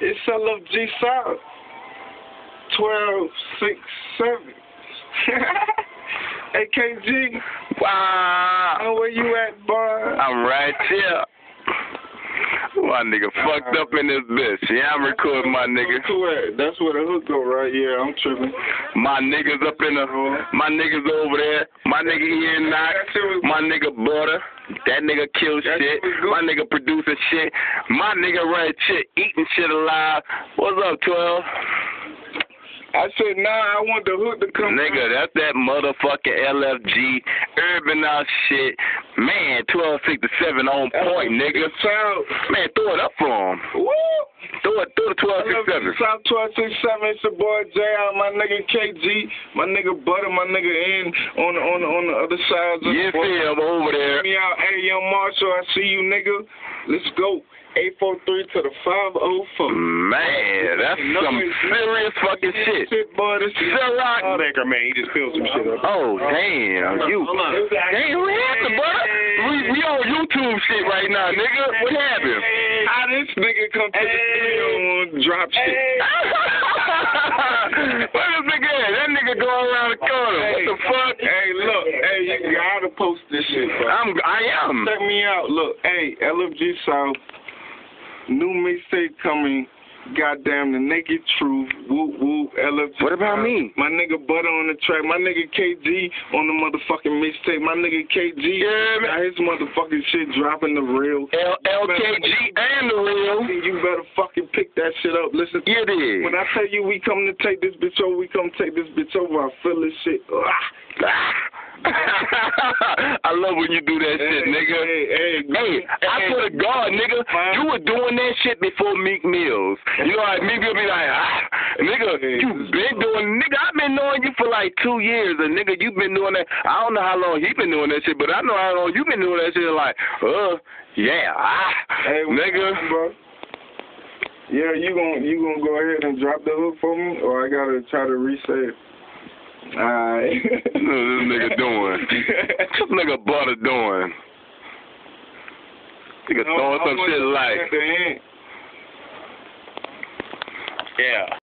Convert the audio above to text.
It's LFG South. 12, 6, 7. AKG. Wow. Where you at, boy? I'm right here. My nigga fucked up in this bitch. Yeah, I'm recording my nigga. That's where the hook go, right? Yeah, I'm tripping. My niggas up in the, my niggas over there. My nigga here Knox. My nigga Butter. That nigga kill shit. My nigga producing shit. My nigga right shit, eating shit alive. What's up, 12? I said, nah, I want the hook to come. Nigga, that's that motherfucking LFG, urban out shit. Man, 1267 on point, nigga. Man, throw it up for him. Woo! Throw the 1267. South 1267, it's your boy J.I., my nigga KG, my nigga Butter, my nigga N on the other side. You see him over there. Me out, hey, Young Marshall, I see you, nigga. Let's go. 843 to the 504. Man, that's some serious fucking shit. Boy, this is Ciroc. Baker, man, he just filled some shit up. Oh, damn. You. Damn, what happened, brother? We on YouTube shit right now, nigga. What happened? How this nigga come to the studio and drop shit? Where this nigga at? That nigga going around the corner. What the fuck? Hey, look. Hey, you gotta post this shit, bro. I am. Check me out. Look, hey, LFG South. New mixtape coming, goddamn the Naked Truth, whoop whoop, LFG. What about me? My nigga Butter on the track, my nigga KG on the motherfucking mixtape, my nigga KG, got his motherfucking shit dropping the real. LKG and the real. You better fucking pick that shit up. Listen, it is. When I tell you we come to take this bitch over, we come take this bitch over. I feel this shit. I love when you do that shit, nigga. Hey, I swear to God, nigga, you were doing that shit before Meek Mills. You know, like, Meek will be like, nigga, you been doing, nigga, I've been knowing you for like 2 years, and nigga, you been doing that. I don't know how long he been doing that shit, but I know how long you been doing that shit. Like, nigga. Bro. Yeah, you gonna go ahead and drop the hook for me, or I gotta try to reset? Alright. What this nigga doing? This nigga Butter doing? Nigga throwing some shit like. Yeah.